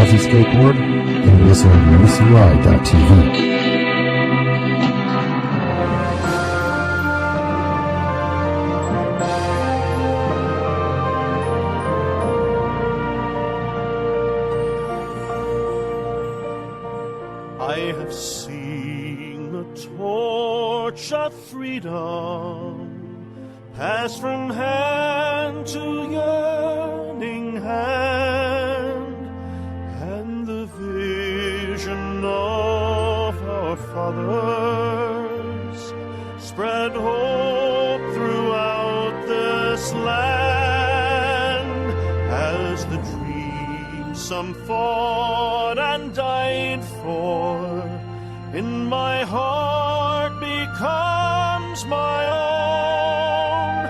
Aussie Skateboard and visit UCY.tv. I have seen the torch of freedom pass from hand to yearning hand, and the vision of our fathers spread hope throughout this land, as the dreams some fought and died for in my heart becomes my own.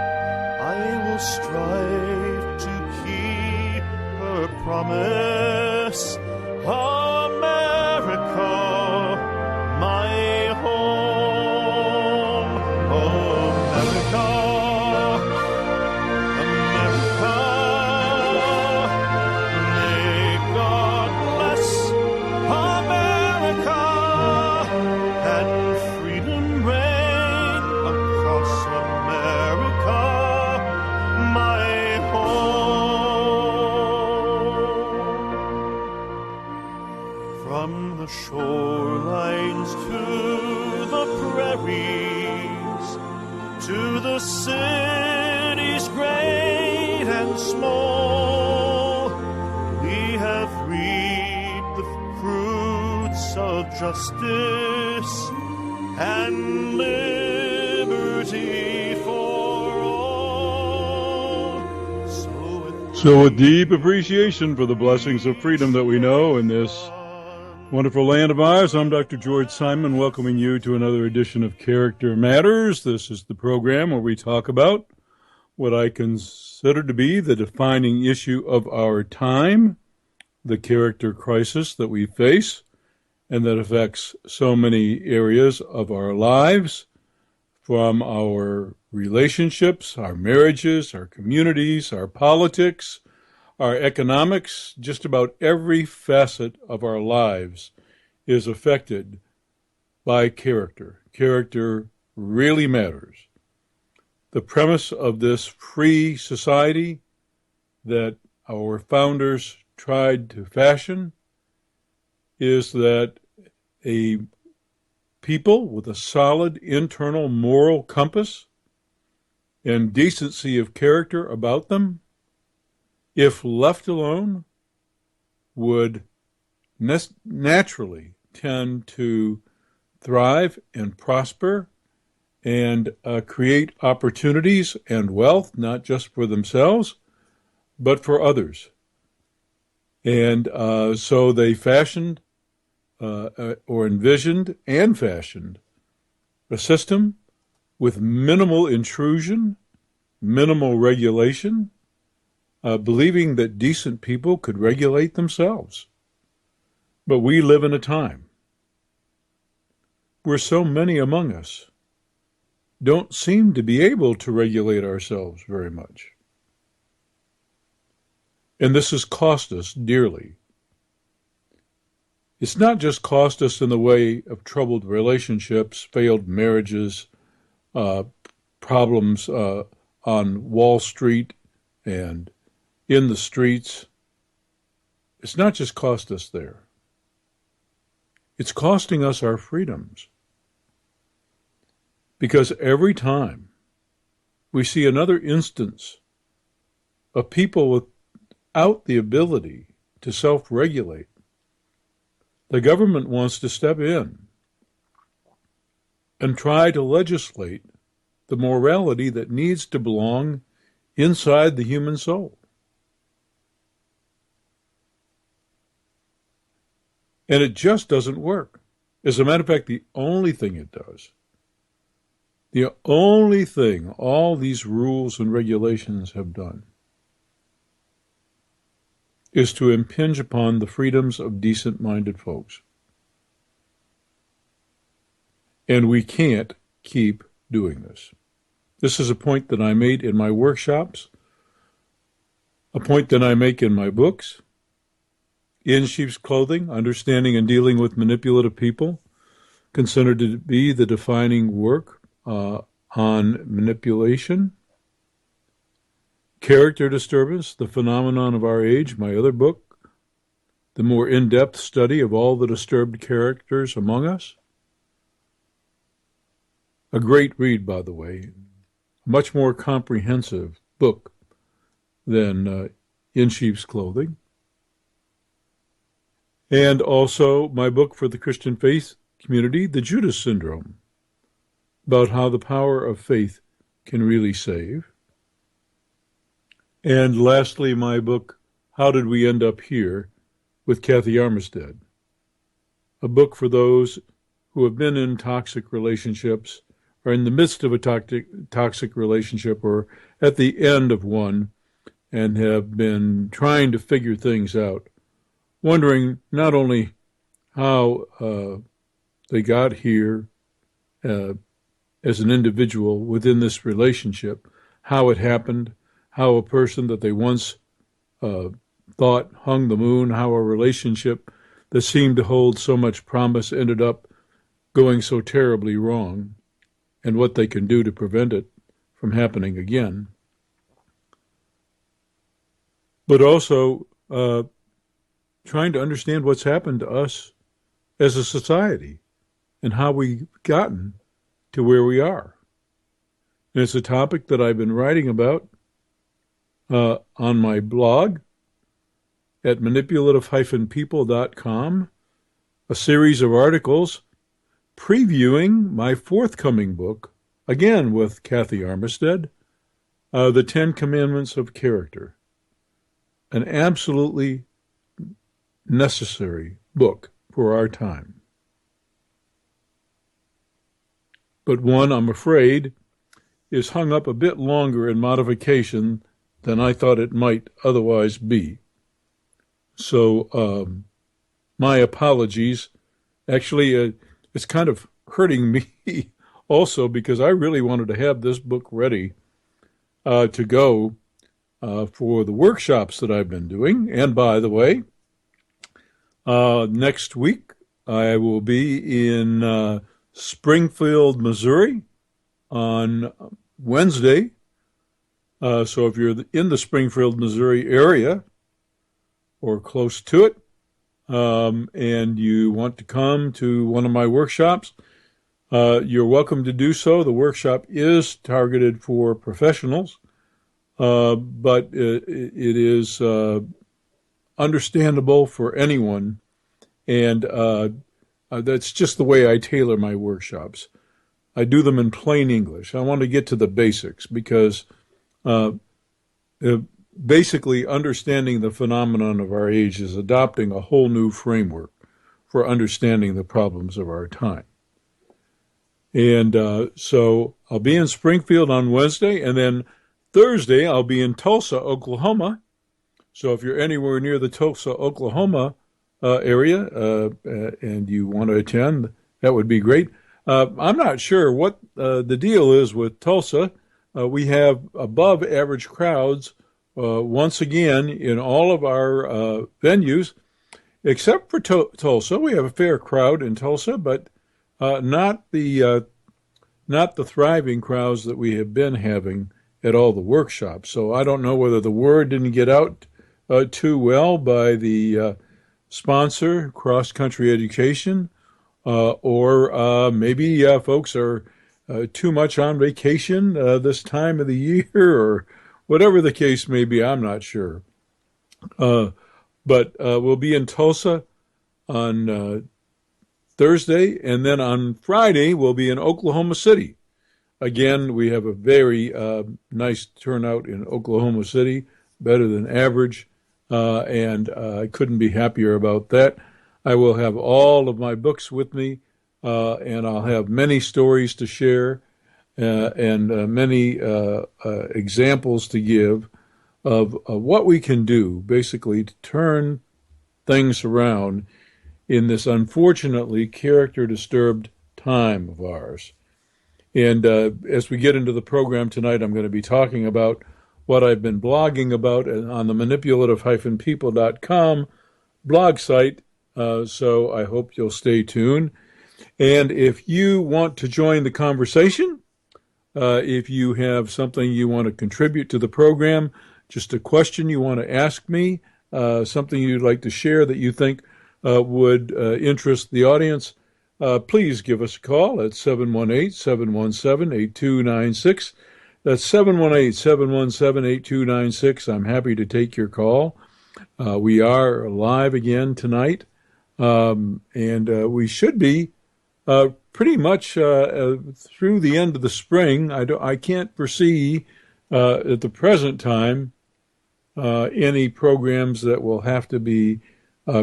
I will strive to keep her promise, America, my home. America, America, may God bless America, and freedom reign across America, my home. From the shorelines to the prairies, to the cities great and small, we have reaped the fruits of justice and liberty for all. So with deep appreciation for the blessings of freedom that we know in this wonderful land of ours, I'm Dr. George Simon, welcoming you to another edition of Character Matters. This is the program where we talk about what I consider to be the defining issue of our time, the character crisis that we face and that affects so many areas of our lives, from our relationships, our marriages, our communities, our politics, our economics. Just about every facet of our lives is affected by character. Character really matters. The premise of this free society that our founders tried to fashion is that a people with a solid internal moral compass and decency of character about them, if left alone, would naturally tend to thrive and prosper and create opportunities and wealth, not just for themselves, but for others. And so they fashioned or envisioned and fashioned a system with minimal intrusion, minimal regulation, believing that decent people could regulate themselves. But we live in a time where so many among us don't seem to be able to regulate ourselves very much. And this has cost us dearly. It's not just cost us in the way of troubled relationships, failed marriages, problems on Wall Street and in the streets. It's not just cost us there. It's costing us our freedoms. Because every time we see another instance of people without the ability to self-regulate, the government wants to step in and try to legislate the morality that needs to belong inside the human soul. And it just doesn't work. As a matter of fact, the only thing it does, the only thing all these rules and regulations have done, is to impinge upon the freedoms of decent-minded folks. And we can't keep doing this. This is a point that I made in my workshops, a point that I make in my books, In Sheep's Clothing, Understanding and Dealing with Manipulative People, considered to be the defining work on manipulation. Character Disturbance, The Phenomenon of Our Age, my other book, the more in-depth study of all the disturbed characters among us. A great read, by the way, much more comprehensive book than In Sheep's Clothing. And also my book for the Christian faith community, The Judas Syndrome, about how the power of faith can really save. And lastly, my book, How Did We End Up Here, with Kathy Armistead, a book for those who have been in toxic relationships or in the midst of a toxic relationship or at the end of one and have been trying to figure things out, wondering not only how they got here as an individual within this relationship, how it happened, how a person that they once thought hung the moon, how a relationship that seemed to hold so much promise ended up going so terribly wrong, and what they can do to prevent it from happening again. But also trying to understand what's happened to us as a society and how we've gotten to where we are. And it's a topic that I've been writing about on my blog at manipulative-people.com, a series of articles previewing my forthcoming book, again with Kathy Armistead, The 10 Commandments of Character, an absolutely necessary book for our time. But one, I'm afraid, is hung up a bit longer in modification than I thought it might otherwise be. So my apologies. Actually, it's kind of hurting me also because I really wanted to have this book ready to go for the workshops that I've been doing. And by the way, next week I will be in Springfield, Missouri on Wednesday. So if you're in the Springfield, Missouri area or close to it, and you want to come to one of my workshops, you're welcome to do so. The workshop is targeted for professionals, but it is understandable for anyone, and that's just the way I tailor my workshops. I do them in plain English. I want to get to the basics because basically understanding the phenomenon of our age is adopting a whole new framework for understanding the problems of our time. And so I'll be in Springfield on Wednesday, and then Thursday I'll be in Tulsa, Oklahoma. So if you're anywhere near the Tulsa, Oklahoma area and you want to attend, that would be great. I'm not sure what the deal is with Tulsa. We have above average crowds once again in all of our venues, except for Tulsa. We have a fair crowd in Tulsa, but not the thriving crowds that we have been having at all the workshops. So I don't know whether the word didn't get out too well by the sponsor, Cross Country Education, or maybe folks are too much on vacation this time of the year, or whatever the case may be. I'm not sure. But we'll be in Tulsa on Thursday, and then on Friday we'll be in Oklahoma City. Again, we have a very nice turnout in Oklahoma City, better than average, and I couldn't be happier about that. I will have all of my books with me, and I'll have many stories to share and many examples to give of what we can do, basically, to turn things around in this unfortunately character-disturbed time of ours. And as we get into the program tonight, I'm going to be talking about what I've been blogging about on the manipulative-people.com blog site. So I hope you'll stay tuned. And if you want to join the conversation, if you have something you want to contribute to the program, just a question you want to ask me, something you'd like to share that you think would interest the audience, please give us a call at 718-717-8296. That's 718-717-8296. I'm happy to take your call. We are live again tonight, and we should be pretty much through the end of the spring. I can't foresee at the present time any programs that will have to be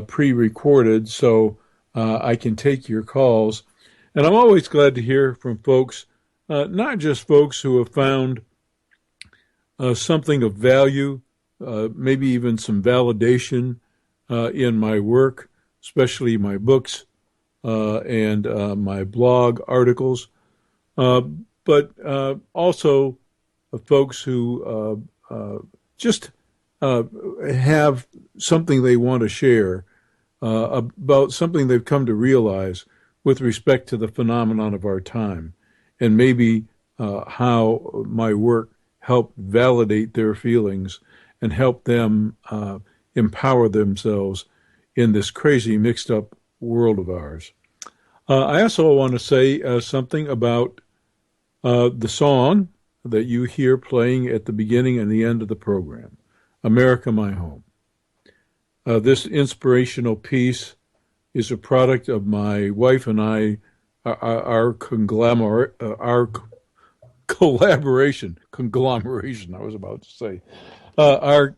pre-recorded, so I can take your calls. And I'm always glad to hear from folks, not just folks who have found something of value, maybe even some validation in my work, especially my books and my blog articles, but also folks who just have something they want to share about something they've come to realize with respect to the phenomenon of our time, and maybe how my work helped validate their feelings and help them empower themselves in this crazy mixed up world of ours. I also want to say something about the song that you hear playing at the beginning and the end of the program, America, My Home. This inspirational piece is a product of my wife and I, our collaboration, I was about to say, our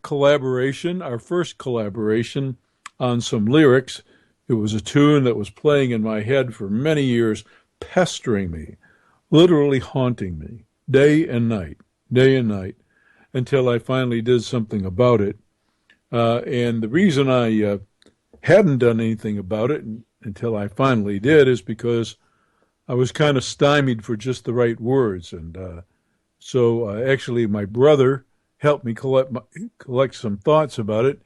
first collaboration on some lyrics. It was a tune that was playing in my head for many years, pestering me, literally haunting me, day and night, until I finally did something about it. And the reason I hadn't done anything about it until I finally did is because I was kind of stymied for just the right words. And so actually my brother helped me collect some thoughts about it,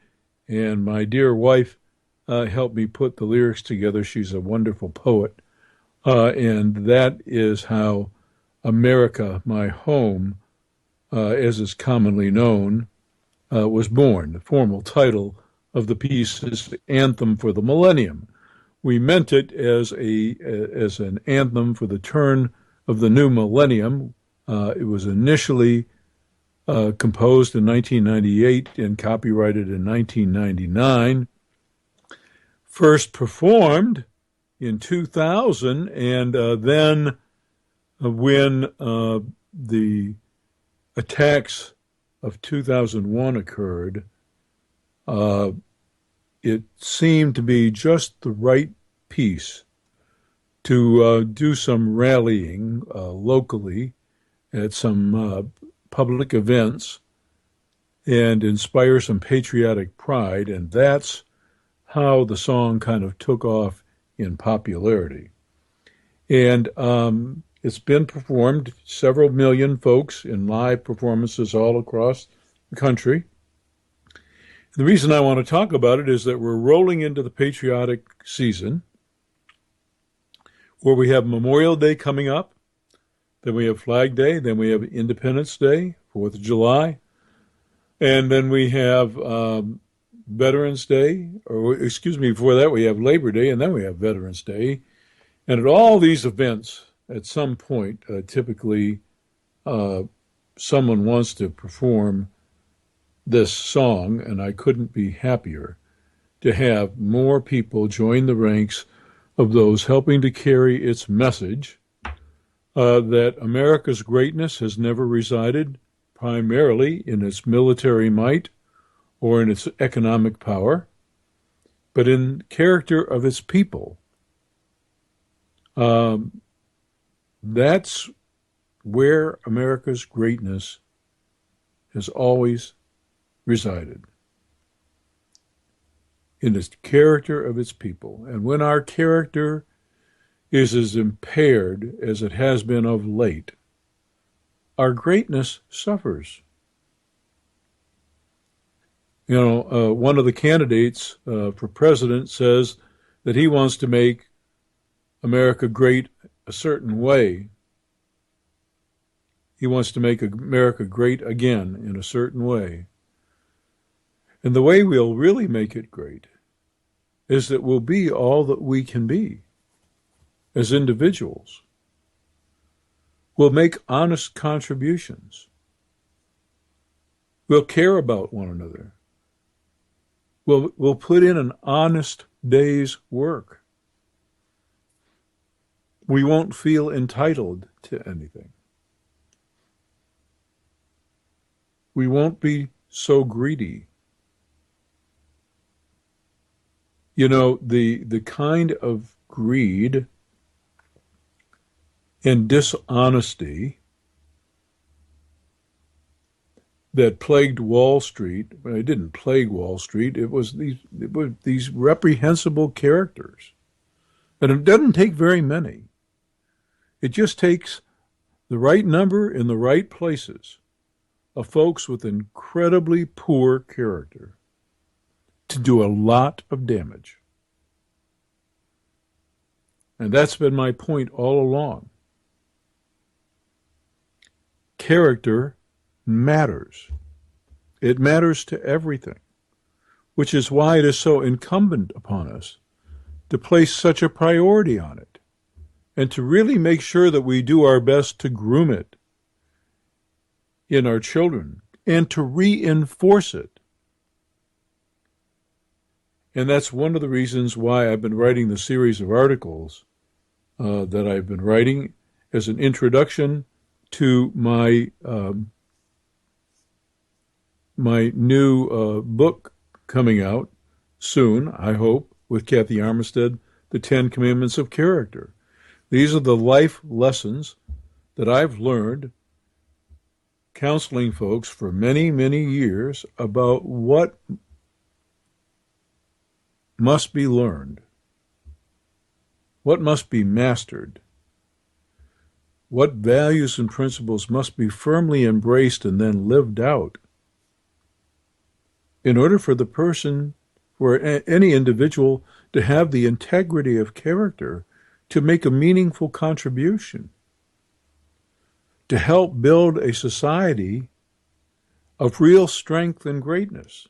and my dear wife helped me put the lyrics together. She's a wonderful poet. And that is how America, My Home, as is commonly known, was born. The formal title of the piece is Anthem for the Millennium. We meant it as an anthem for the turn of the new millennium. It was initially composed in 1998 and copyrighted in 1999. First performed in 2000, and then when the attacks of 2001 occurred, it seemed to be just the right piece to do some rallying locally at some public events and inspire some patriotic pride, and that's how the song kind of took off in popularity. And it's been performed, several million folks in live performances all across the country. The reason I want to talk about it is that we're rolling into the patriotic season, where we have Memorial Day coming up, then we have Flag Day, then we have Independence Day, 4th of July, and then we have Veterans Day, or excuse me, before that we have Labor Day, and then we have Veterans Day. And at all these events, at some point, typically someone wants to perform this song, and I couldn't be happier to have more people join the ranks of those helping to carry its message that America's greatness has never resided primarily in its military might or in its economic power, but in the character of its people. That's where America's greatness has always resided, in the character of its people. And when our character is as impaired as it has been of late, our greatness suffers. One of the candidates for president says that he wants to make America great a certain way. He wants to make America great again in a certain way. And the way we'll really make it great is that we'll be all that we can be as individuals. We'll make honest contributions. We'll care about one another. We'll put in an honest day's work. We won't feel entitled to anything. We won't be so greedy. The kind of greed and dishonesty that plagued Wall Street. It didn't plague Wall Street. It was these reprehensible characters. And it doesn't take very many. It just takes the right number in the right places of folks with incredibly poor character to do a lot of damage. And that's been my point all along. Character matters. It matters to everything, which is why it is so incumbent upon us to place such a priority on it and to really make sure that we do our best to groom it in our children and to reinforce it. And that's one of the reasons why I've been writing the series of articles that I've been writing as an introduction to my new book coming out soon, I hope, with Kathy Armistead, The 10 Commandments of Character. These are the life lessons that I've learned counseling folks for many, many years about what must be learned, what must be mastered, what values and principles must be firmly embraced and then lived out in order for the person, for any individual, to have the integrity of character to make a meaningful contribution, to help build a society of real strength and greatness.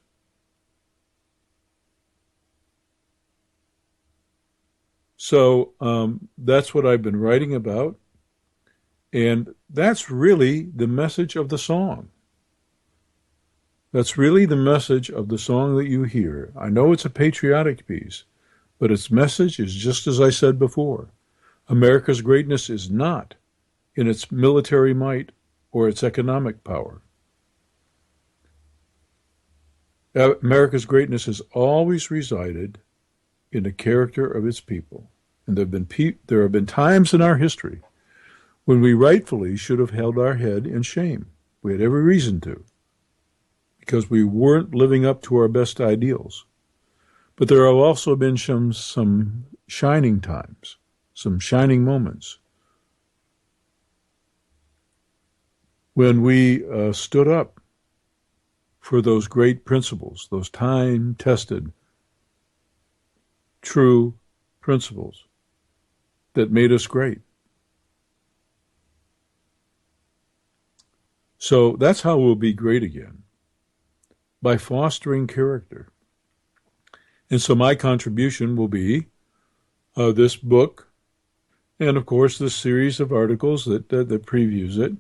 So that's what I've been writing about, and that's really the message of the song. That's really the message of the song that you hear. I know it's a patriotic piece, but its message is just as I said before. America's greatness is not in its military might or its economic power. America's greatness has always resided in the character of its people. And there have been times in our history when we rightfully should have held our head in shame. We had every reason to, because we weren't living up to our best ideals. But there have also been some shining times, some shining moments, when we stood up for those great principles, those time-tested, true principles that made us great. So that's how we'll be great again, by fostering character. And so my contribution will be this book, and of course this series of articles that previews it,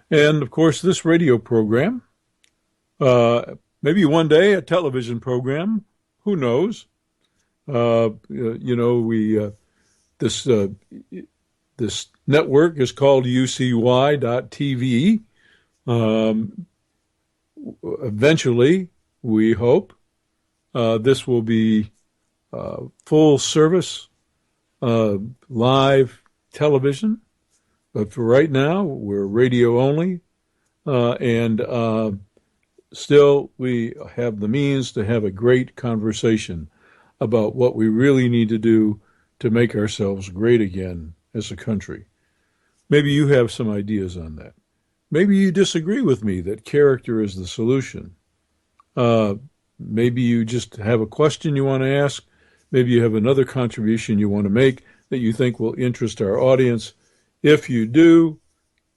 and of course this radio program, maybe one day a television program, who knows? This network is called UCY.TV. Eventually, we hope, this will be full service live television. But for right now, we're radio only. And still, we have the means to have a great conversation about what we really need to do to make ourselves great again as a country. Maybe you have some ideas on that. Maybe you disagree with me that character is the solution. Maybe you just have a question you want to ask. Maybe you have another contribution you want to make that you think will interest our audience. If you do,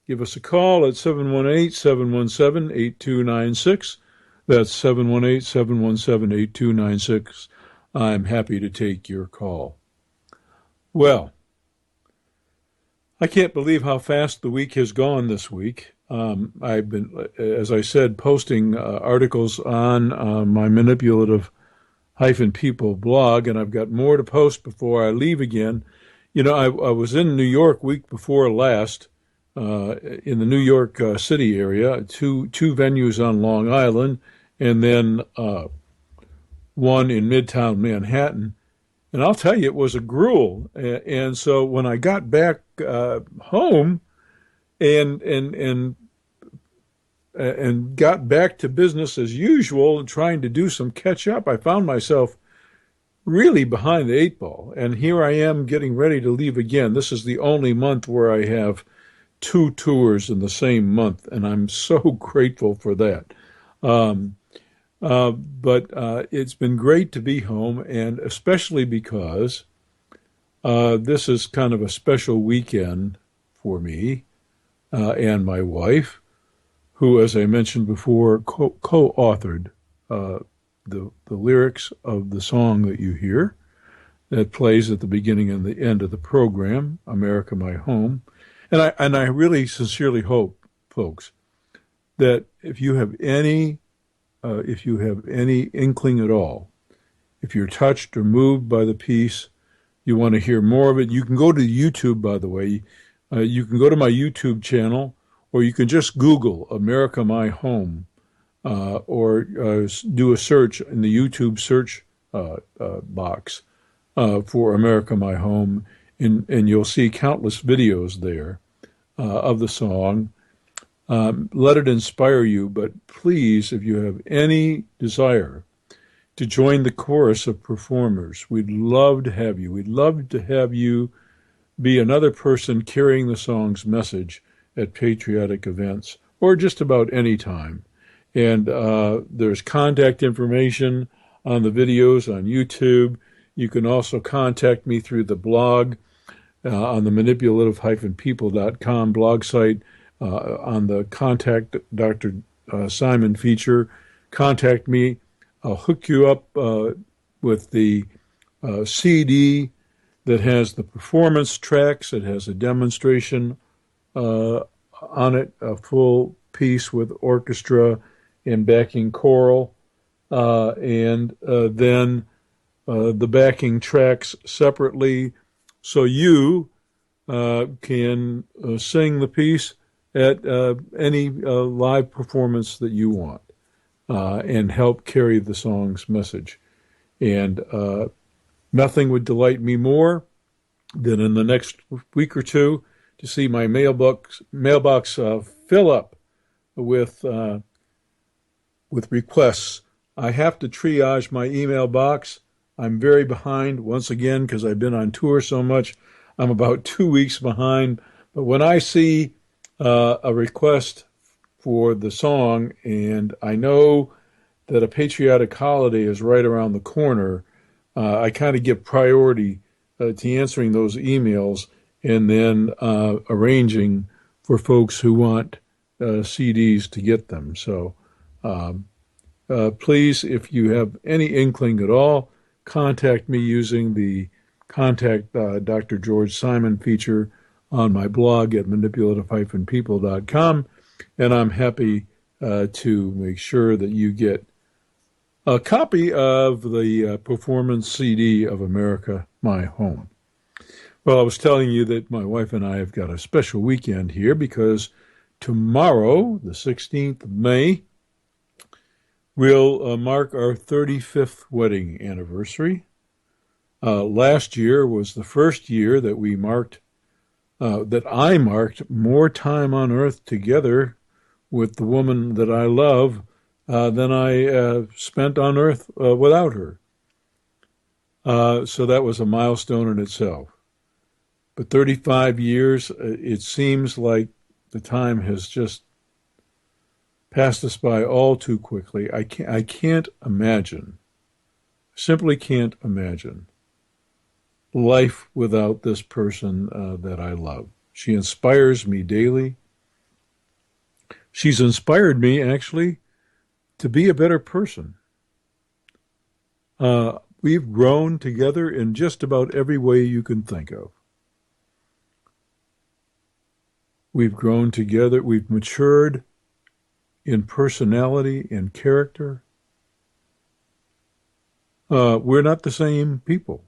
give us a call at 718-717-8296. That's 718-717-8296. I'm happy to take your call. Well, I can't believe how fast the week has gone this week. I've been, as I said, posting articles on my manipulative-people blog, and I've got more to post before I leave again. You know, I was in New York week before last, in the New York City area, two venues on Long Island, and then one in Midtown Manhattan. And I'll tell you, it was a gruel. And so when I got back home and got back to business as usual, trying to do some catch up, I found myself really behind the eight ball. And here I am getting ready to leave again. This is the only month where I have 2 tours in the same month, and I'm so grateful for that. But it's been great to be home, and especially because this is kind of a special weekend for me and my wife, who, as I mentioned before, co-authored the lyrics of the song that you hear that plays at the beginning and the end of the program, America My Home. And I really sincerely hope, folks, that if you have any inkling at all, if you're touched or moved by the piece, you want to hear more of it, you can go to YouTube, by the way. You can go to my YouTube channel, or you can just Google America My Home, or do a search in the YouTube search box for America My Home, and you'll see countless videos there of the song. Let it inspire you, but please, if you have any desire to join the chorus of performers, we'd love to have you. We'd love to have you be another person carrying the song's message at patriotic events or just about any time. And there's contact information on the videos on YouTube. You can also contact me through the blog on the manipulative-people.com blog site, on the Contact Dr. Simon feature. Contact me. I'll hook you up with the CD that has the performance tracks. It has a demonstration on it, a full piece with orchestra and backing choral, and then the backing tracks separately, so you can sing the piece at any live performance that you want and help carry the song's message. And nothing would delight me more than in the next week or two to see my mailbox fill up with requests. I have to triage my email box. I'm very behind, once again, because I've been on tour so much. I'm about 2 weeks behind. But when I see a request for the song, and I know that a patriotic holiday is right around the corner, I kind of give priority to answering those emails and then arranging for folks who want CDs to get them. So please, if you have any inkling at all, contact me using the Contact Dr. George Simon feature on my blog at manipulative-people.com, and I'm happy to make sure that you get a copy of the performance CD of America My Home. Well, I was telling you that my wife and I have got a special weekend here because tomorrow, the 16th of May, will mark our 35th wedding anniversary. Last year was the first year that we marked, that I marked more time on earth together with the woman that I love than I spent on earth without her. So that was a milestone in itself. But 35 years, it seems like the time has just passed us by all too quickly. I can't imagine, simply can't imagine life without this person that I love. She inspires me daily. She's inspired me, actually, to be a better person. We've grown together in just about every way you can think of. We've grown together. We've matured in personality, in character. We're not the same people.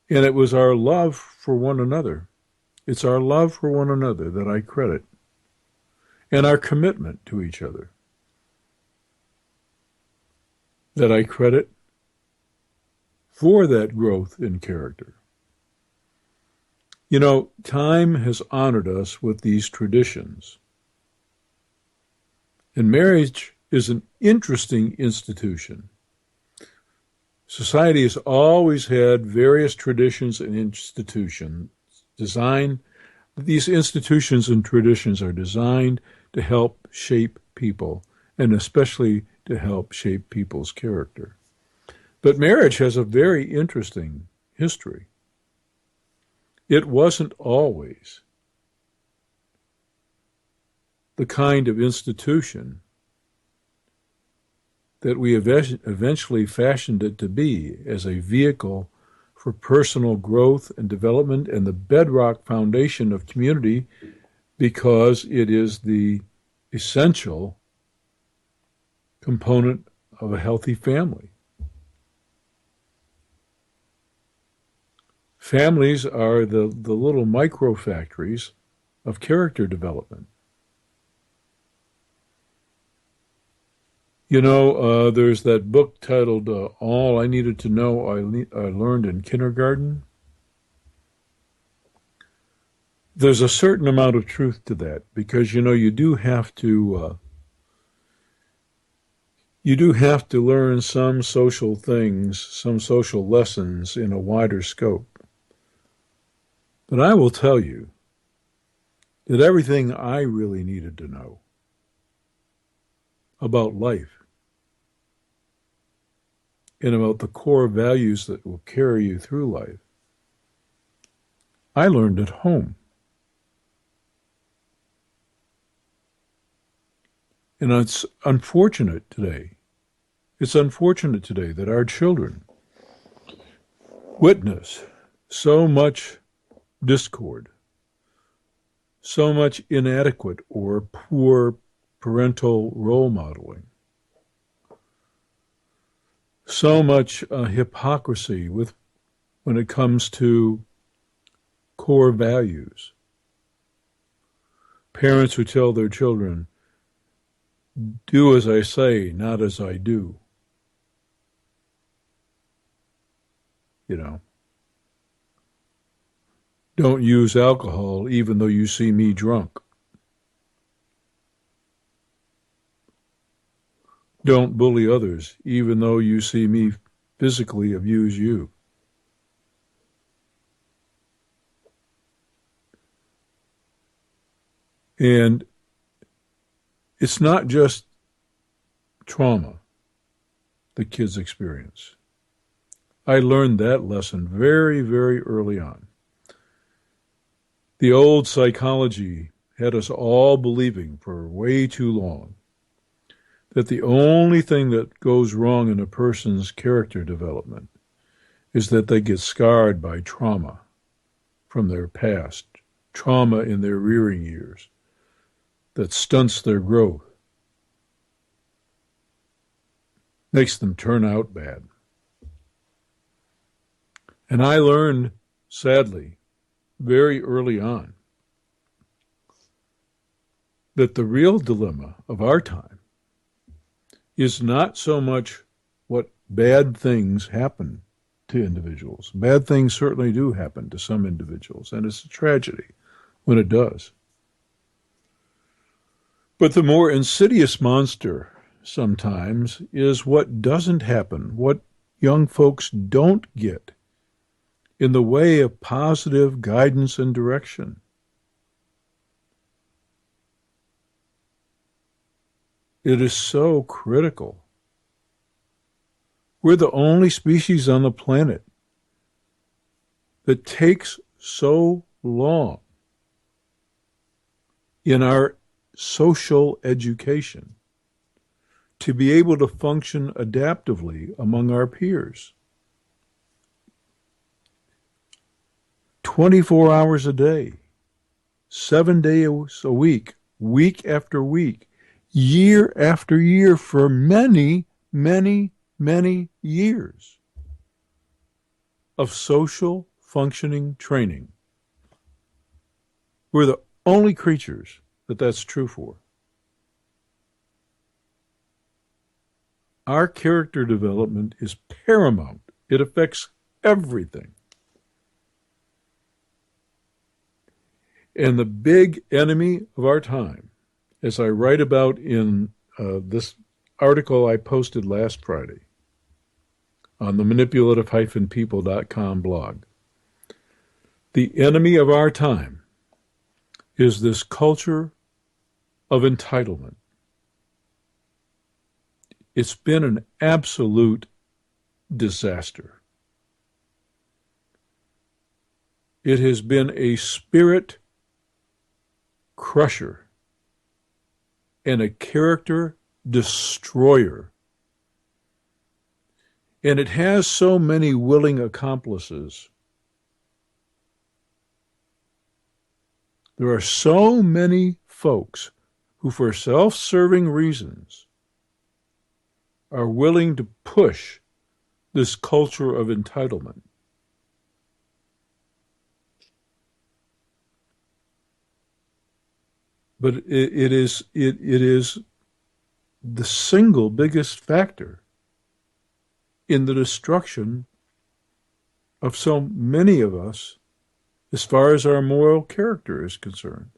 And it was our love for one another. It's our love for one another that I credit, and our commitment to each other that I credit for that growth in character. You know, time has honored us with these traditions. And marriage is an interesting institution. Society has always had various traditions and institutions designed. These institutions and traditions are designed to help shape people, and especially to help shape people's character. But marriage has a very interesting history. It wasn't always the kind of institution that we eventually fashioned it to be as a vehicle for personal growth and development and the bedrock foundation of community, because it is the essential component of a healthy family. Families are the little micro factories of character development. You know, there's that book titled All I Needed to Know I Learned in Kindergarten. There's a certain amount of truth to that, because, you know, you do have to learn some social things, some social lessons in a wider scope. But I will tell you that everything I really needed to know about life and about the core values that will carry you through life, I learned at home. And it's unfortunate today that our children witness so much discord, so much inadequate or poor parental role modeling, so much hypocrisy when it comes to core values. Parents who tell their children, do as I say, not as I do. You know, don't use alcohol even though you see me drunk. Don't bully others even though you see me physically abuse you. And it's not just trauma the kids experience. I learned that lesson very, very early on. The old psychology had us all believing for way too long that the only thing that goes wrong in a person's character development is that they get scarred by trauma from their past, trauma in their rearing years that stunts their growth, makes them turn out bad. And I learned, sadly, very early on, that the real dilemma of our time is not so much what bad things happen to individuals. Bad things certainly do happen to some individuals, and it's a tragedy when it does. But the more insidious monster sometimes is what doesn't happen, what young folks don't get in the way of positive guidance and direction. It is so critical. We're the only species on the planet that takes so long in our social education to be able to function adaptively among our peers. 24 hours a day, 7 days a week, week after week, year after year for many, many, many years of social functioning training. We're the only creatures that that's true for. Our character development is paramount. It affects everything. And the big enemy of our time, as I write about in this article I posted last Friday on the manipulative-people.com blog, the enemy of our time is this culture of entitlement. It's been an absolute disaster. It has been a spirit crusher and a character destroyer. And it has so many willing accomplices. There are so many folks who, for self-serving reasons, are willing to push this culture of entitlement. But it is the single biggest factor in the destruction of so many of us as far as our moral character is concerned.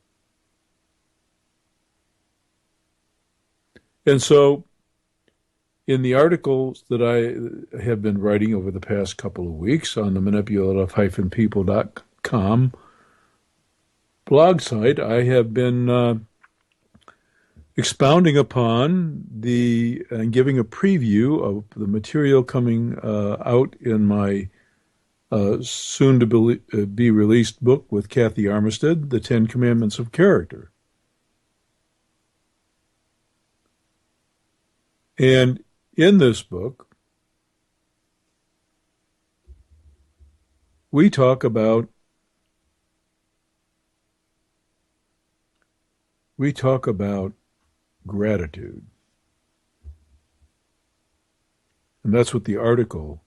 And so, in the articles that I have been writing over the past couple of weeks on the manipulative-people.com blog site, I have been expounding upon and giving a preview of the material coming out in my soon-to-be released book with Kathy Armistead, The 10 Commandments of Character. And in this book, we talk about gratitude. And that's what the article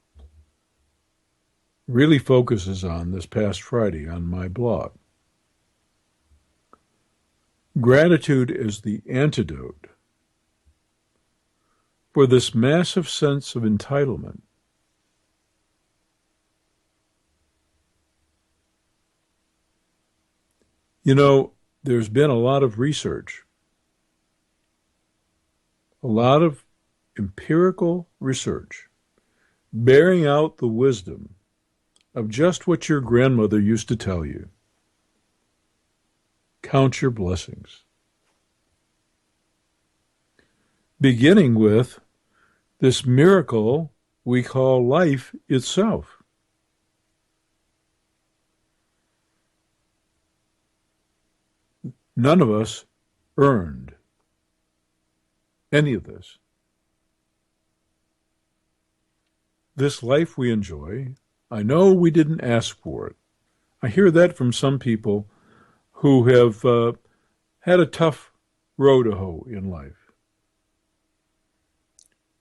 really focuses on this past Friday on my blog. Gratitude is the antidote for this massive sense of entitlement. You know, there's been a lot of research, a lot of empirical research, bearing out the wisdom of just what your grandmother used to tell you. Count your blessings. Beginning with this miracle we call life itself. None of us earned any of this. This life we enjoy, I know we didn't ask for it. I hear that from some people who have had a tough row to hoe in life.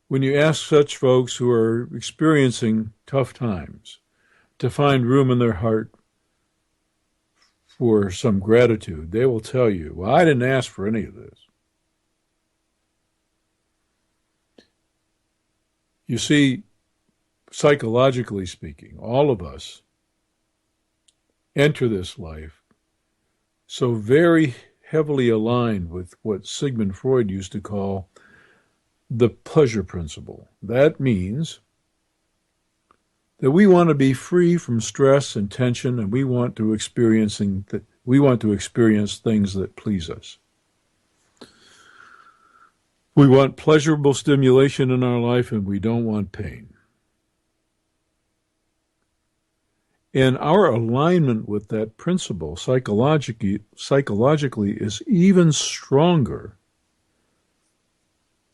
When you ask such folks who are experiencing tough times to find room in their heart for some gratitude, they will tell you, well, I didn't ask for any of this. You see, psychologically speaking, all of us enter this life so very heavily aligned with what Sigmund Freud used to call the pleasure principle. That means that we want to be free from stress and tension, and we want to experience things that please us. We want pleasurable stimulation in our life, and we don't want pain. And our alignment with that principle psychologically is even stronger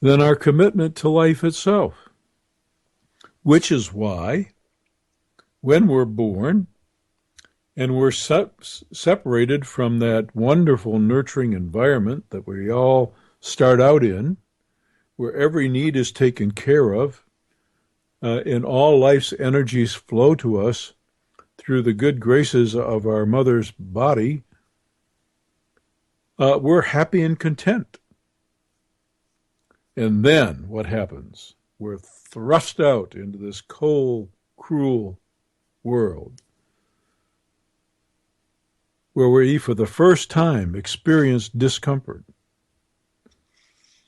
than our commitment to life itself, which is why when we're born and we're separated from that wonderful nurturing environment that we all start out in, where every need is taken care of, and all life's energies flow to us through the good graces of our mother's body, we're happy and content. And then what happens? We're thrust out into this cold, cruel world where we, for the first time, experience discomfort.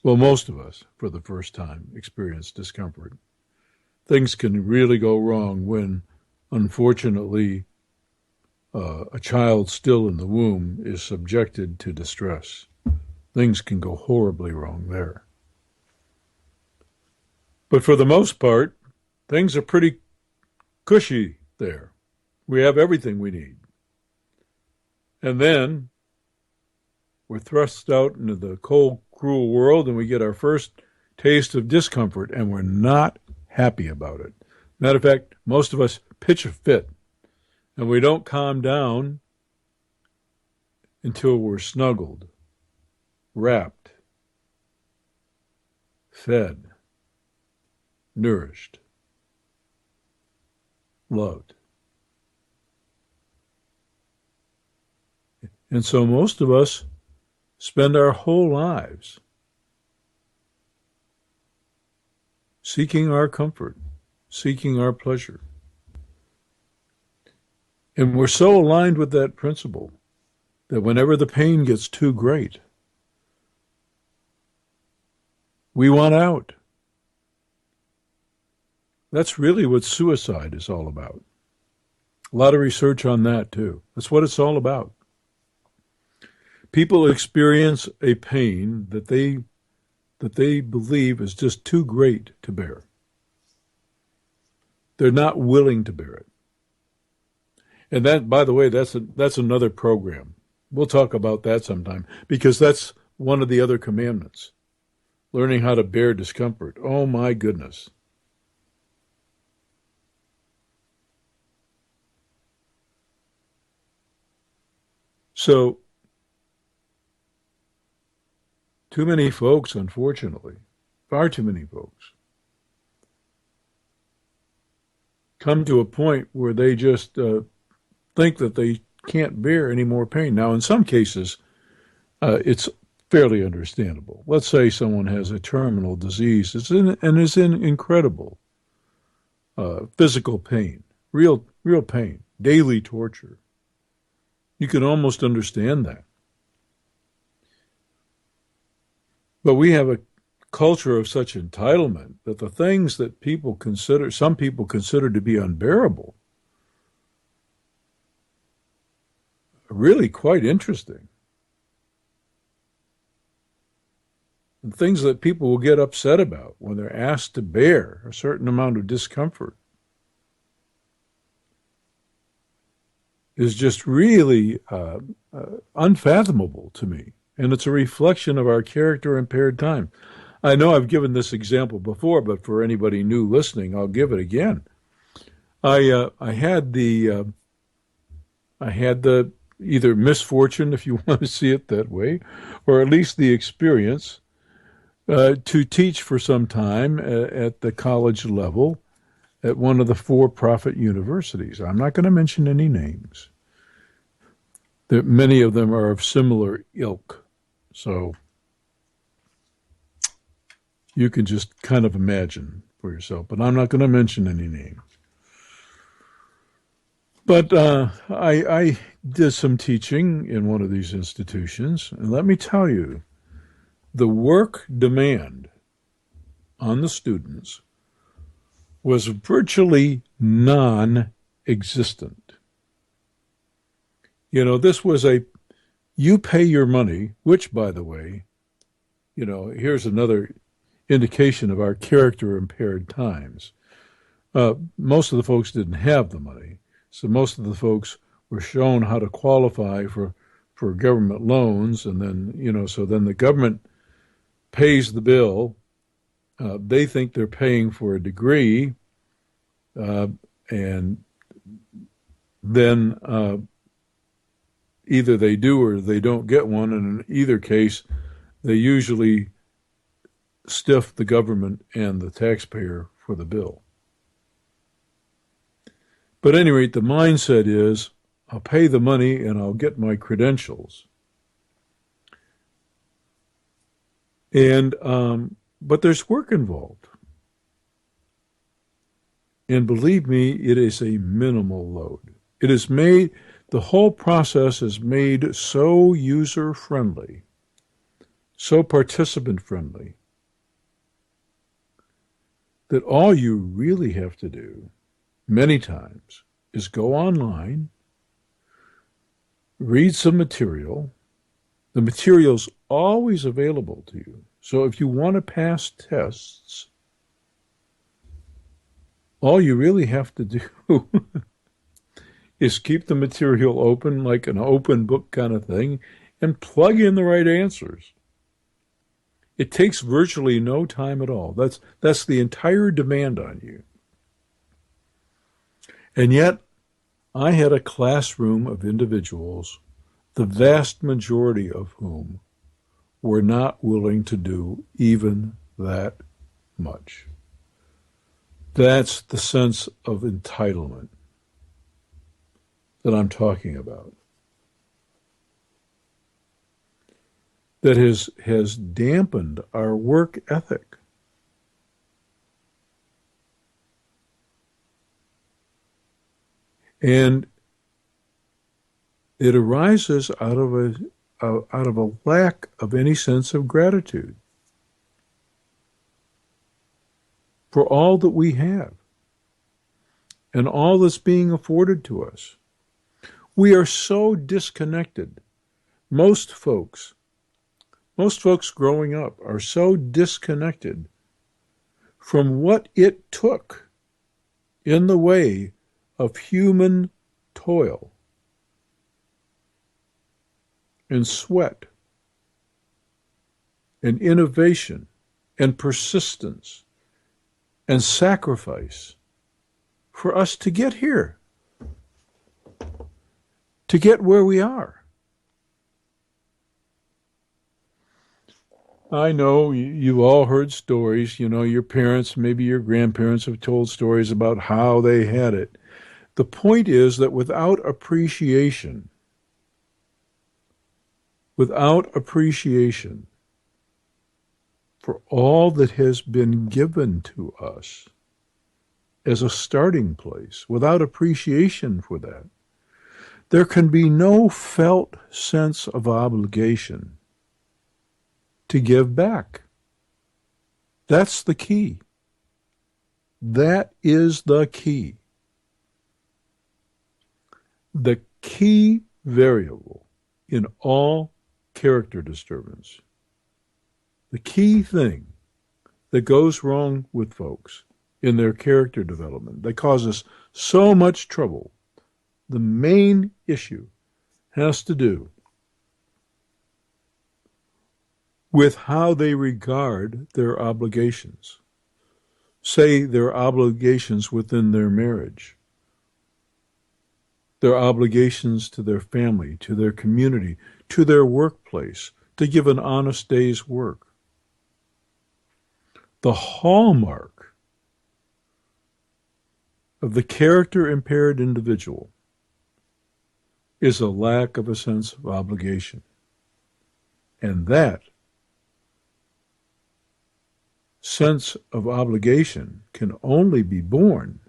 Well, most of us, for the first time, experience discomfort. Things can really go wrong when, unfortunately, a child still in the womb is subjected to distress. Things can go horribly wrong there. But for the most part, things are pretty cushy there. We have everything we need. And then we're thrust out into the cold, cruel world, and we get our first taste of discomfort, and we're not happy about it. Matter of fact, most of us pitch a fit, and we don't calm down until we're snuggled, wrapped, fed, nourished, loved. And so most of us spend our whole lives seeking our comfort, seeking our pleasure. And we're so aligned with that principle that whenever the pain gets too great, we want out. That's really what suicide is all about. A lot of research on that, too. That's what it's all about. People experience a pain that they believe is just too great to bear. They're not willing to bear it. And that, by the way, that's another program. We'll talk about that sometime, because that's one of the other commandments. Learning how to bear discomfort. Oh, my goodness. So, too many folks, unfortunately, far too many folks, come to a point where they just think that they can't bear any more pain. Now, in some cases, it's fairly understandable. Let's say someone has a terminal disease and is in incredible physical pain, real pain, daily torture. You can almost understand that. But we have a culture of such entitlement that the things that some people consider to be unbearable, are really quite interesting. And things that people will get upset about when they're asked to bear a certain amount of discomfort is just really unfathomable to me. And it's a reflection of our character-impaired time. I know I've given this example before, but for anybody new listening, I'll give it again. I had the either misfortune, if you want to see it that way, or at least the experience to teach for some time at the college level at one of the for-profit universities. I'm not going to mention any names. Many of them are of similar ilk. So you can just kind of imagine for yourself, but I'm not going to mention any names. But I did some teaching in one of these institutions, and let me tell you, the work demand on the students was virtually non-existent. You know, this was you pay your money, which, by the way, here's another indication of our character impaired times. Most of the folks didn't have the money, so most of the folks were shown how to qualify for government loans, and then so then the government pays the bill. They think they're paying for a degree, and then either they do or they don't get one, and in either case, they usually stiff the government and the taxpayer for the bill. But at any rate, the mindset is, I'll pay the money and I'll get my credentials. And but there's work involved. And believe me, it is a minimal load. It is made, the whole process is made so user-friendly, so participant-friendly, that all you really have to do, many times, is go online, read some material. The material's always available to you. So if you want to pass tests, all you really have to do is keep the material open, like an open book kind of thing, and plug in the right answers. It takes virtually no time at all. That's the entire demand on you. And yet, I had a classroom of individuals, the vast majority of whom were not willing to do even that much. That's the sense of entitlement that I'm talking about. That has dampened our work ethic. And it arises out of a lack of any sense of gratitude for all that we have and all that's being afforded to us. We are so disconnected. Most folks growing up are so disconnected from what it took in the way of human toil and sweat and innovation and persistence and sacrifice for us to get here, to get where we are. I know you've all heard stories, your parents, maybe your grandparents have told stories about how they had it. The point is that without appreciation for all that has been given to us as a starting place, without appreciation for that, there can be no felt sense of obligation to give back. That's the key. That is the key. The key variable in all character disturbance, the key thing that goes wrong with folks in their character development that causes so much trouble, the main issue has to do with how they regard their obligations. Say their obligations within their marriage, their obligations to their family, to their community, to their workplace, to give an honest day's work. The hallmark of the character-impaired individual is a lack of a sense of obligation. And that sense of obligation can only be born,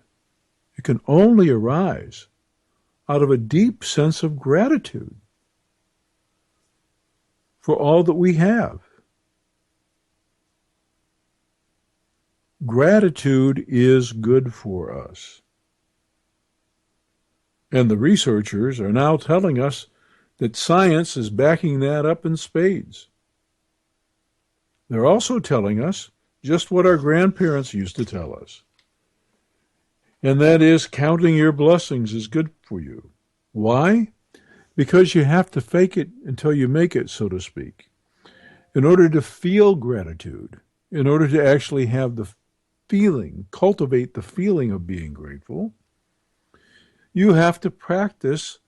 it can only arise out of a deep sense of gratitude for all that we have. Gratitude is good for us. And the researchers are now telling us that science is backing that up in spades. they're also telling us just what our grandparents used to tell us. And that is, counting your blessings is good for you. Why? Because you have to fake it until you make it, so to speak. In order to feel gratitude, in order to actually have the feeling, cultivate the feeling of being grateful, you have to practice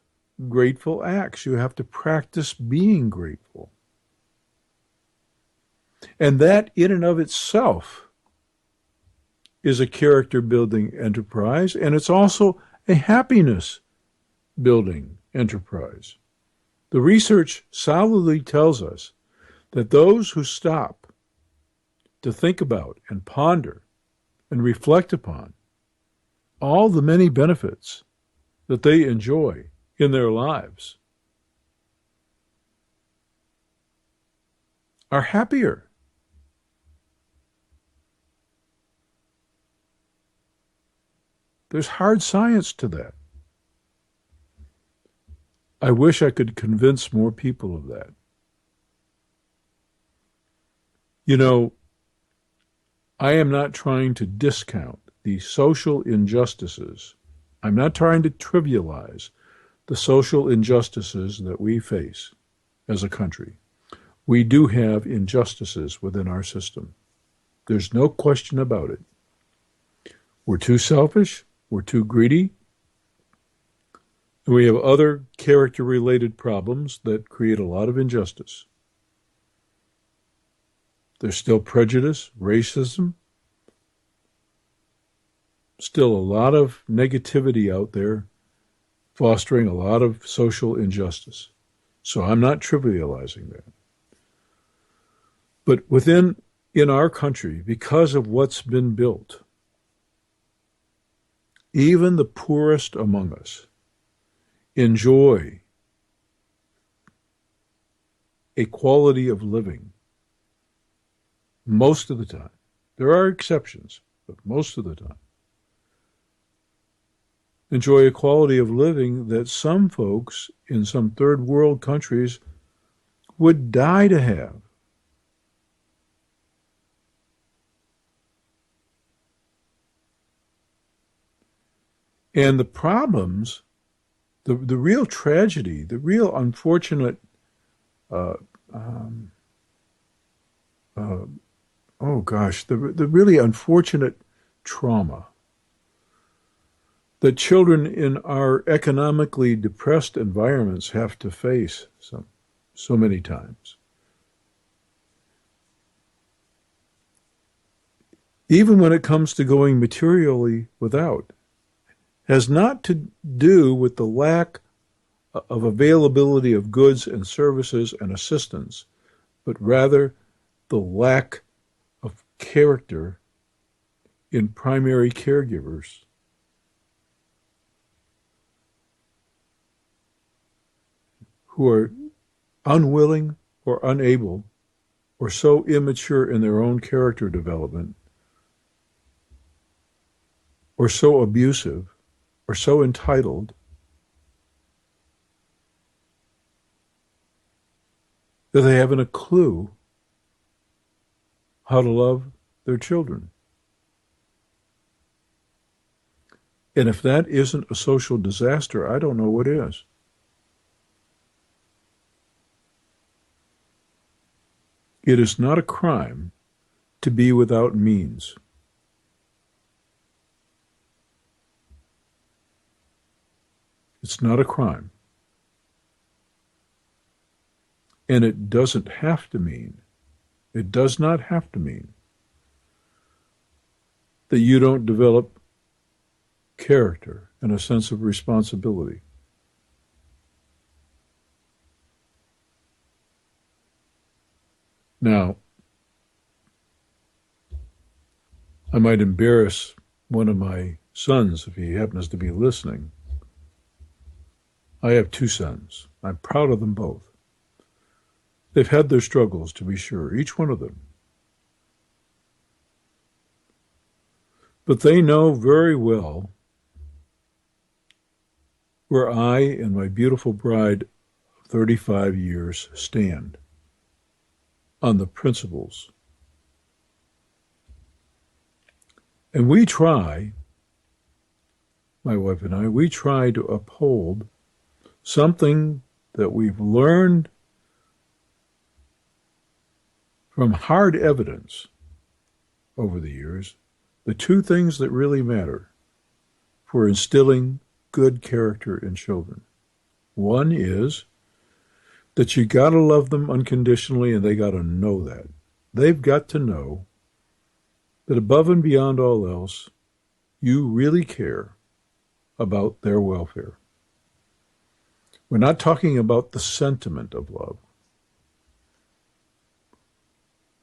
grateful acts. You have to practice being grateful. And that in and of itself is a character-building enterprise, and it's also a happiness-building enterprise. The research solidly tells us that those who stop to think about and ponder and reflect upon all the many benefits that they enjoy in their lives are happier. There's hard science to that. I wish I could convince more people of that. You know, I am not trying to discount the social injustices. I'm not trying to trivialize the social injustices that we face as a country. We do have injustices within our system. There's no question about it. We're too selfish. We're too greedy. And we have other character-related problems that create a lot of injustice. There's still prejudice, racism, still a lot of negativity out there, fostering a lot of social injustice. So I'm not trivializing that. But in our country, because of what's been built, even the poorest among us enjoy a quality of living most of the time. There are exceptions, but most of the time. Enjoy a quality of living that some folks in some third world countries would die to have. And the problems, the real tragedy, the real unfortunate, the really unfortunate trauma that children in our economically depressed environments have to face so many times. Even when it comes to going materially without, has not to do with the lack of availability of goods and services and assistance, but rather the lack of character in primary caregivers. Who are unwilling or unable or so immature in their own character development or so abusive or so entitled that they haven't a clue how to love their children. And if that isn't a social disaster, I don't know what is. It is not a crime to be without means. It's not a crime. And it doesn't have to mean, it does not have to mean that you don't develop character and a sense of responsibility. Now, I might embarrass one of my sons if he happens to be listening. I have two sons. I'm proud of them both. They've had their struggles, to be sure, each one of them. But they know very well where I and my beautiful bride of 35 years stand on the principles And we try, my wife and I, we try to uphold something that we've learned from hard evidence over the years, the two things that really matter for instilling good character in children. One is that you got to love them unconditionally, and they got to know that. They've got to know that above and beyond all else, you really care about their welfare. We're not talking about the sentiment of love.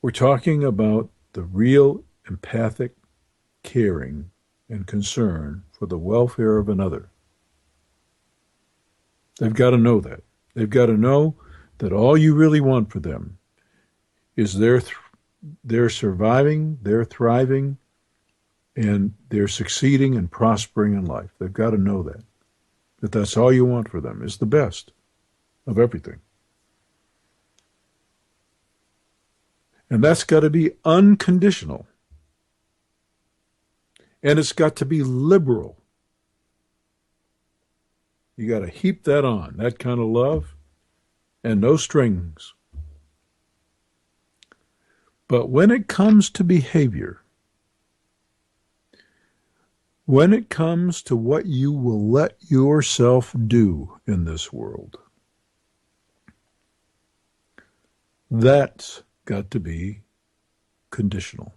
We're talking about the real empathic caring and concern for the welfare of another. They've got to know that. They've got to know that all you really want for them is their surviving, their thriving, and they're succeeding and prospering in life. They've got to know that. That that's all you want for them is the best of everything. And that's got to be unconditional. And it's got to be liberal. You got to heap that on, that kind of love, and no strings. But when it comes to behavior, when it comes to what you will let yourself do in this world, that's got to be conditional.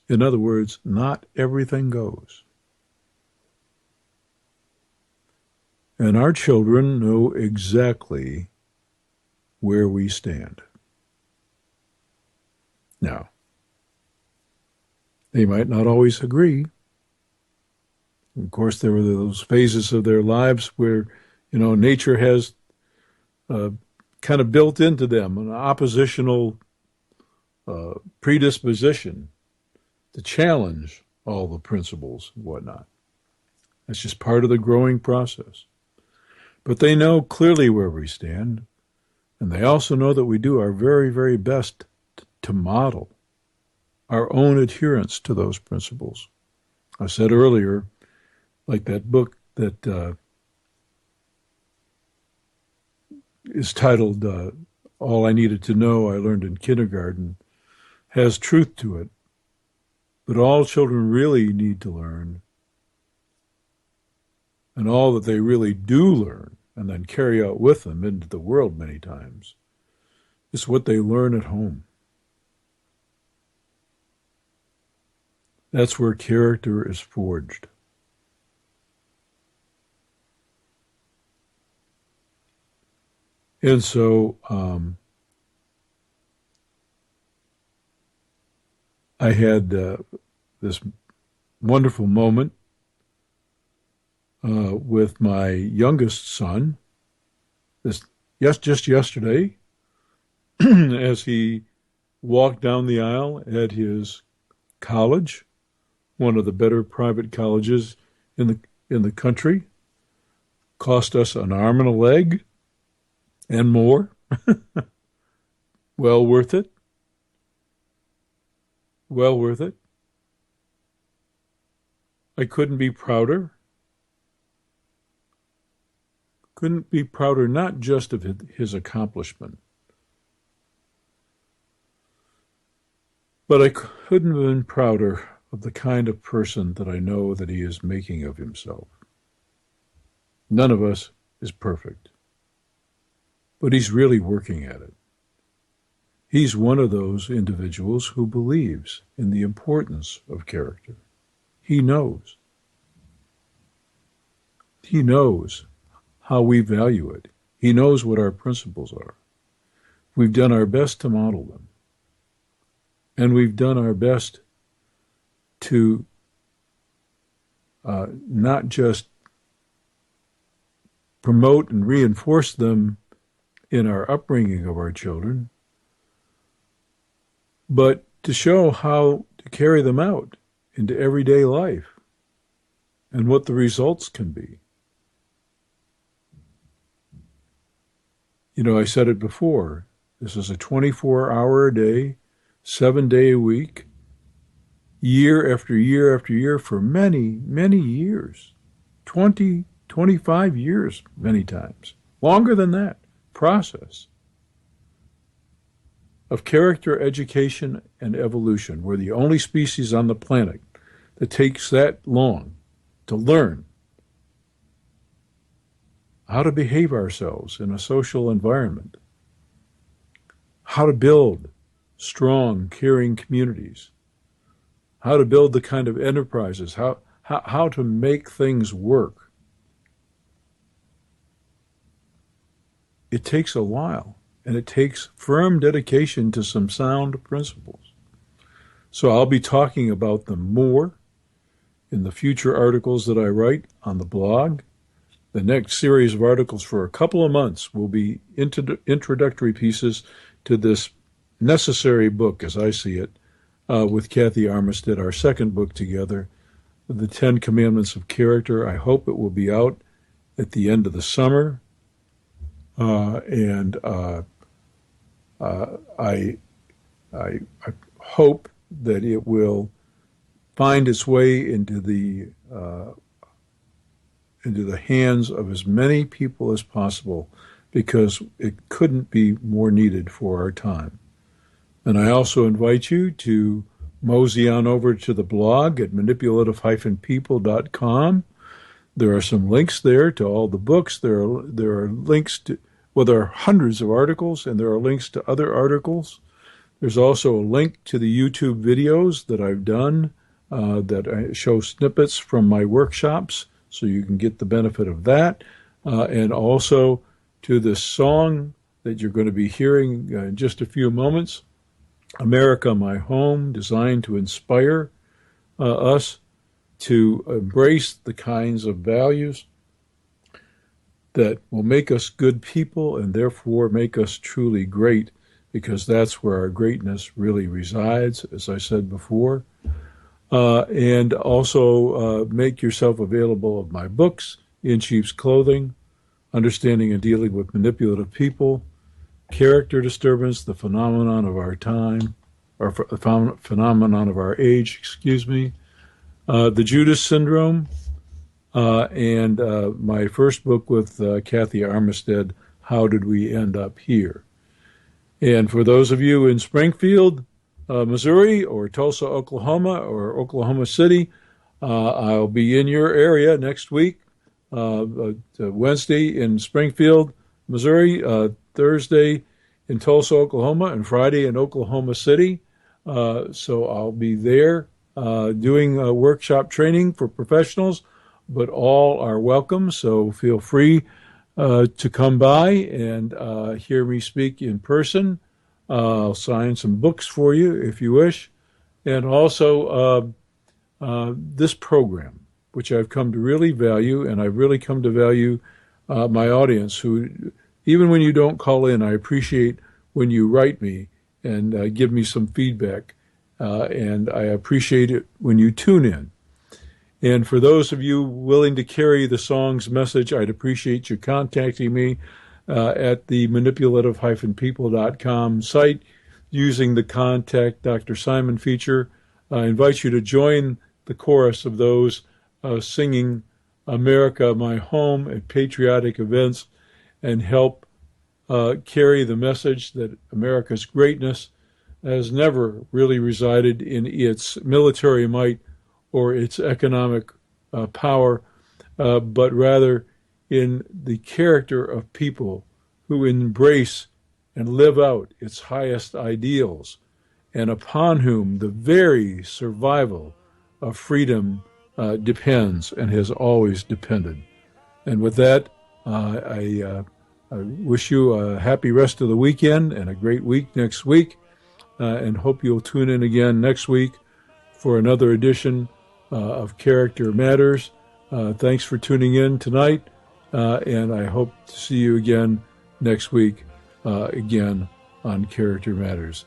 In other words, not everything goes. And our children know exactly where we stand. Now, they might not always agree. Of course, there were those phases of their lives where, nature has kind of built into them an oppositional predisposition to challenge all the principles and whatnot. That's just part of the growing process. But they know clearly where we stand, and they also know that we do our very, very best to model our own adherence to those principles. I said earlier, like that book that is titled All I Needed to Know I Learned in Kindergarten, has truth to it. But all children really need to learn, and all that they really do learn and then carry out with them into the world many times, is what they learn at home. That's where character is forged. And so I had this wonderful moment with my youngest son just yesterday as he walked down the aisle at his college, one of the better private colleges in the country. Cost us an arm and a leg and more. Well worth it. Well worth it. I couldn't be prouder. Couldn't be prouder not just of his accomplishment, but I couldn't have been prouder of the kind of person that I know that he is making of himself. None of us is perfect, but he's really working at it. He's one of those individuals who believes in the importance of character. He knows. He knows how we value it. He knows what our principles are. We've done our best to model them. And we've done our best to not just promote and reinforce them in our upbringing of our children, but to show how to carry them out into everyday life and what the results can be. I said it before, this is a 24-hour a day, 7-day a week, year after year after year for many, many years, 20, 25 years many times, longer than that, process of character education and evolution. We're the only species on the planet that takes that long to learn how to behave ourselves in a social environment, how to build strong, caring communities, how to build the kind of enterprises, how to make things work. It takes a while, and it takes firm dedication to some sound principles. So I'll be talking about them more in the future articles that I write on the blog. The next series of articles for a couple of months will be introductory pieces to this necessary book, as I see it, with Kathy Armistead, our second book together, The 10 Commandments of Character. I hope it will be out at the end of the summer. And I hope that it will find its way into the hands of as many people as possible, because it couldn't be more needed for our time. And I also invite you to mosey on over to the blog at manipulative-people.com. There are some links there to all the books. There are links to, well, there are hundreds of articles, and there are links to other articles. There's also a link to the YouTube videos that I've done that I show snippets from my workshops, so you can get the benefit of that. And also to this song that you're going to be hearing in just a few moments, America, My Home, designed to inspire us to embrace the kinds of values that will make us good people and therefore make us truly great, because that's where our greatness really resides, as I said before. And also make yourself available of my books, In Sheep's Clothing, Understanding and Dealing with Manipulative People, Character Disturbance, the Phenomenon of Our Time, or Phenomenon of Our Age, The Judas Syndrome, and my first book with Kathy Armistead, How Did We End Up Here? And for those of you in Springfield, Missouri, or Tulsa, Oklahoma, or Oklahoma City, I'll be in your area next week, Wednesday in Springfield, Missouri, Thursday in Tulsa, Oklahoma, and Friday in Oklahoma City. So I'll be there doing workshop training for professionals, but all are welcome, so feel free to come by and hear me speak in person. I'll sign some books for you if you wish. And also this program, which I've come to really value, and I've really come to value my audience, who, even when you don't call in, I appreciate when you write me and give me some feedback. And I appreciate it when you tune in. And for those of you willing to carry the song's message, I'd appreciate you contacting me at the manipulative-people.com site using the Contact Dr. Simon feature. I invite you to join the chorus of those singing America, My Home at patriotic events, and help carry the message that America's greatness has never really resided in its military might or its economic power, but rather in the character of people who embrace and live out its highest ideals, and upon whom the very survival of freedom depends and has always depended. And with that, I wish you a happy rest of the weekend and a great week next week, and hope you'll tune in again next week for another edition of Character Matters. Thanks for tuning in tonight, and I hope to see you again next week, again on Character Matters.